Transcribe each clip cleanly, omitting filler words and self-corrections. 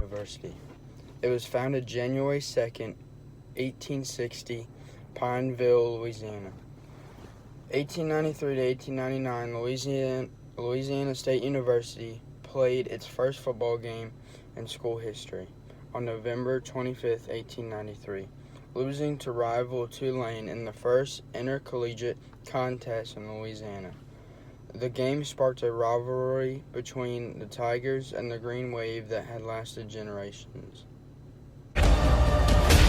University. It was founded January 2nd, 1860, Pineville, Louisiana. 1893 to 1899, Louisiana State University played its first football game in school history on November 25, 1893, losing to rival Tulane in the first intercollegiate contest in Louisiana. The game sparked a rivalry between the Tigers and the Green Wave that had lasted generations.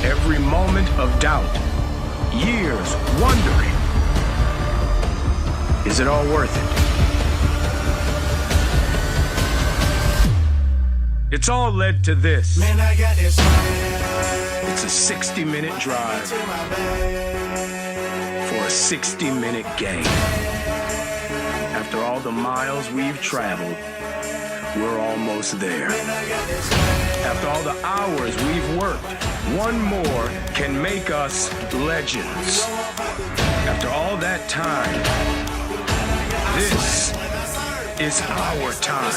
Every moment of doubt, years wondering, is it all worth it? It's all led to this. Man, I got this. It's a 60-minute drive for a 60-minute game. After all the miles we've traveled, we're almost there. After all the hours we've worked, one more can make us legends. After all that time, this is our time.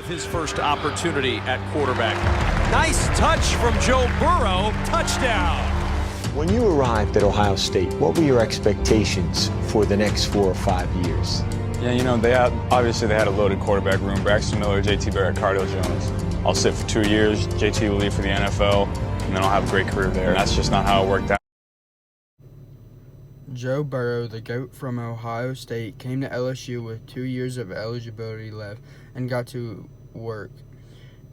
His first opportunity at quarterback. Nice touch from Joe Burrow, touchdown. When you arrived at Ohio State, what were your expectations for the next 4 or 5 years? Yeah, you know, they had a loaded quarterback room. Braxton Miller, JT Barrett, Cardale Jones. I'll sit for 2 years, JT will leave for the NFL, and then I'll have a great career there. And that's just not how it worked out. Joe Burrow, the GOAT from Ohio State, came to LSU with 2 years of eligibility left and got to work.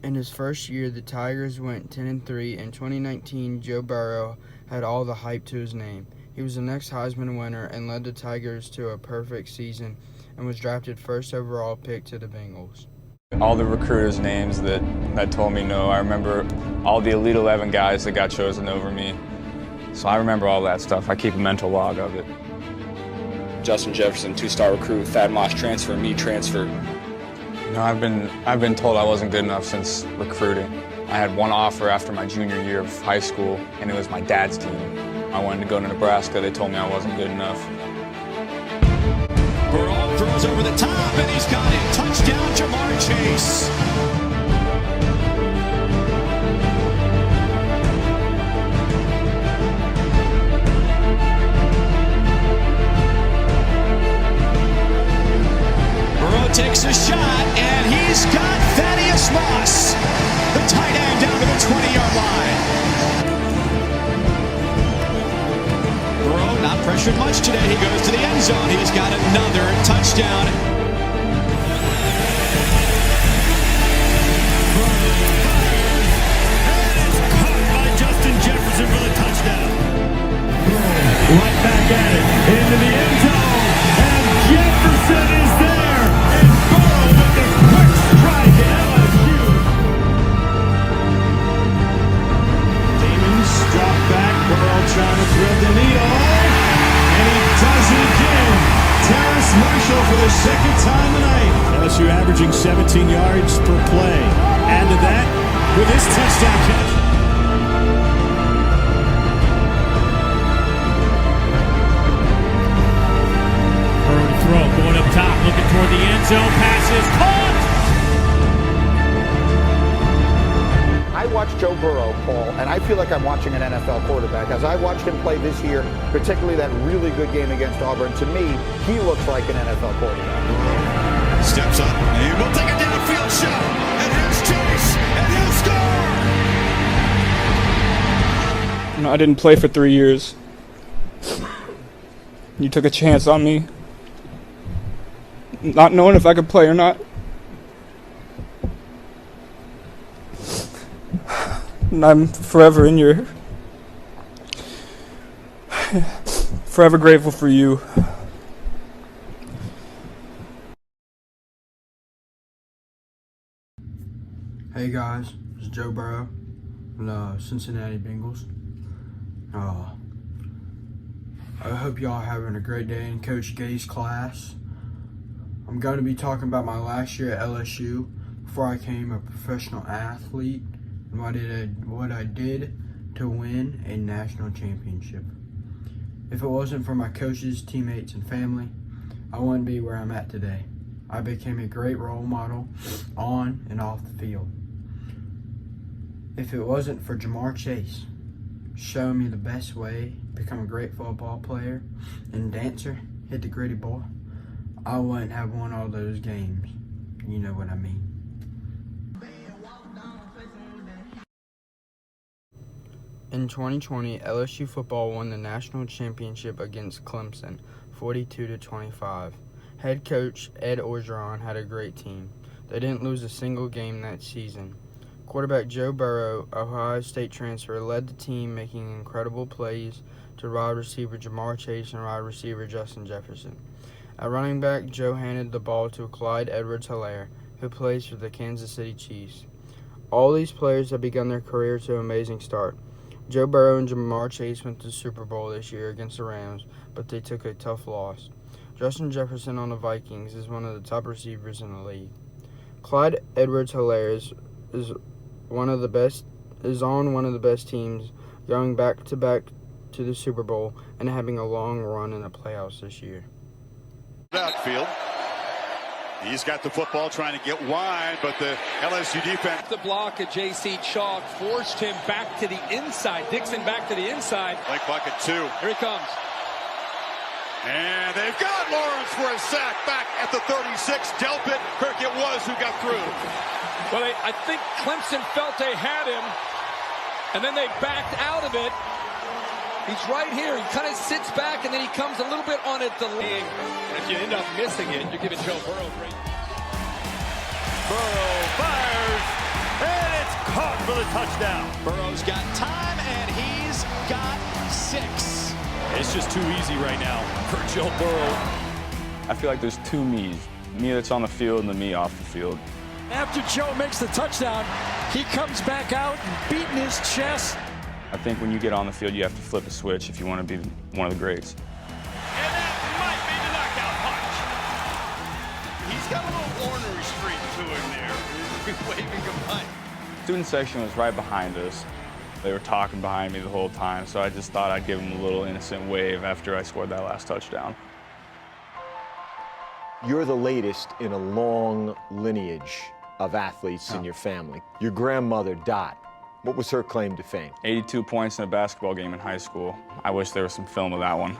In his first year, the Tigers went 10-3. In 2019, Joe Burrow had all the hype to his name. He was the next Heisman winner and led the Tigers to a perfect season and was drafted first overall pick to the Bengals. All the recruiters' names that told me no. I remember all the Elite 11 guys that got chosen over me. So I remember all that stuff. I keep a mental log of it. Justin Jefferson, 2-star recruit, Thad Moss transfer, me transfer. You know, I've been told I wasn't good enough since recruiting. I had one offer after my junior year of high school, and it was my dad's team. I wanted to go to Nebraska. They told me I wasn't good enough. Burrow throws over the top, and he's got it. Touchdown, Jamar Chase. Takes a shot, and he's got Thaddeus Moss, the tight end, down to the 20-yard line. Burrow not pressured much today. He goes to the end zone. He's got another touchdown. Caught by Justin Jefferson for the touchdown. Right back at it, into the end zone, and Jefferson is there. Trying to thread the needle, and he does it again. Terrace Marshall for the second time tonight. LSU averaging 17 yards per play. Add to that with his touchdown catch. Burrow throw, going up top, looking toward the end zone. Passes caught. I watch Joe Burrow, Paul, and I feel like I'm watching an NFL quarterback. As I watched him play this year, particularly that really good game against Auburn, to me, he looks like an NFL quarterback. Steps up, he will take a downfield shot, and here's Chase, and he'll score! I didn't play for 3 years. You took a chance on me, not knowing if I could play or not. And I'm forever forever grateful for you. Hey guys, it's Joe Burrow from the Cincinnati Bengals. I hope y'all are having a great day in Coach Gay's class. I'm going to be talking about my last year at LSU before I became a professional athlete and what I did to win a national championship. If it wasn't for my coaches, teammates, and family, I wouldn't be where I'm at today. I became a great role model on and off the field. If it wasn't for Jamar Chase showing me the best way to become a great football player and dancer, hit the gritty ball, I wouldn't have won all those games. You know what I mean. In 2020, LSU football won the national championship against Clemson, 42-25. Head coach Ed Orgeron had a great team. They didn't lose a single game that season. Quarterback Joe Burrow, Ohio State transfer, led the team, making incredible plays to wide receiver Jamar Chase and wide receiver Justin Jefferson. At running back, Joe handed the ball to Clyde Edwards-Helaire, who plays for the Kansas City Chiefs. All these players have begun their career to an amazing start. Joe Burrow and Jamar Chase went to the Super Bowl this year against the Rams, but they took a tough loss. Justin Jefferson on the Vikings is one of the top receivers in the league. Clyde Edwards-Helaire is on one of the best teams, going back-to-back to the Super Bowl and having a long run in the playoffs this year. Outfield. He's got the football trying to get wide, but the LSU defense. The block of J.C. Chalk forced him back to the inside. Dixon back to the inside. Like bucket 2. Here he comes. And they've got Lawrence for a sack back at the 36. Delpit, Kirk it was who got through. Well, I think Clemson felt they had him, and then they backed out of it. He's right here. He kind of sits back, and then he comes a little bit on it. If you end up missing it, you're giving Joe Burrow great. Burrow fires, and it's caught for the touchdown. Burrow's got time, and he's got 6. It's just too easy right now for Joe Burrow. I feel like there's two me's. Me that's on the field and the me off the field. After Joe makes the touchdown, he comes back out and beating his chest. I think when you get on the field, you have to flip a switch if you want to be one of the greats. And that might be the knockout punch. He's got a little ornery streak to him there. Waving goodbye. Student section was right behind us. They were talking behind me the whole time, so I just thought I'd give them a little innocent wave after I scored that last touchdown. You're the latest in a long lineage of athletes in your family. Your grandmother, Dot, what was her claim to fame? 82 points in a basketball game in high school. I wish there was some film of that one.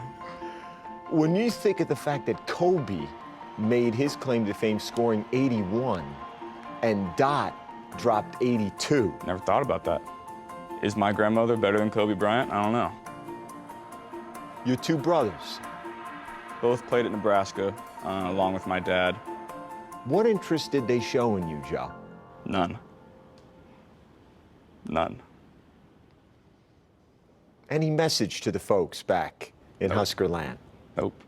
When you think of the fact that Kobe made his claim to fame scoring 81 and Dot dropped 82. Never thought about that. Is my grandmother better than Kobe Bryant? I don't know. Your two brothers. Both played at Nebraska, along with my dad. What interest did they show in you, Joe? None. None. Any message to the folks back in Husker land? Nope.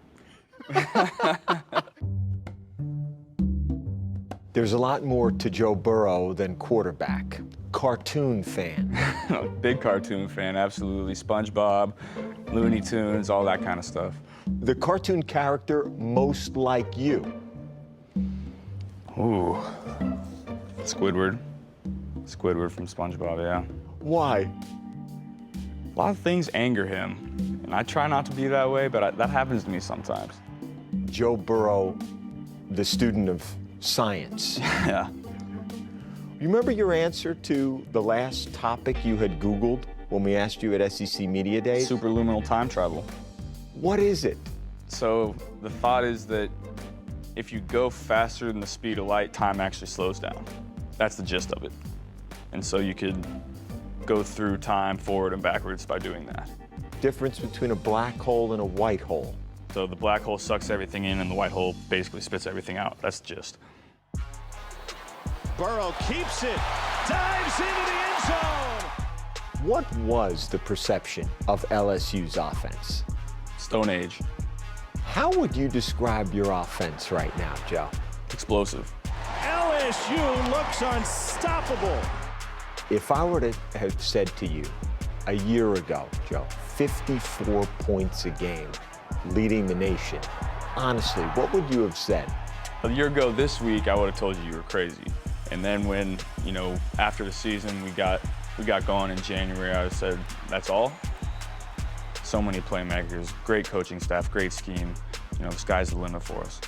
There's a lot more to Joe Burrow than quarterback. Cartoon fan. Big cartoon fan, absolutely. SpongeBob, Looney Tunes, all that kind of stuff. The cartoon character most like you? Ooh. Squidward. Squidward from SpongeBob, yeah. Why? A lot of things anger him, and I try not to be that way, but that happens to me sometimes. Joe Burrow, the student of science. Yeah. You remember your answer to the last topic you had Googled when we asked you at SEC Media Days? Superluminal time travel. What is it? So the thought is that if you go faster than the speed of light, time actually slows down. That's the gist of it. And so you could go through time forward and backwards by doing that. Difference between a black hole and a white hole. So the black hole sucks everything in and the white hole basically spits everything out. That's the gist. Burrow keeps it, dives into the end zone. What was the perception of LSU's offense? Stone Age. How would you describe your offense right now, Joe? Explosive. LSU looks unstoppable. If I were to have said to you a year ago, Joe, 54 points a game, leading the nation, honestly, what would you have said? A year ago this week, I would have told you were crazy. And then when, after the season we got going in January, I said, that's all? So many playmakers, great coaching staff, great scheme. The sky's the limit for us.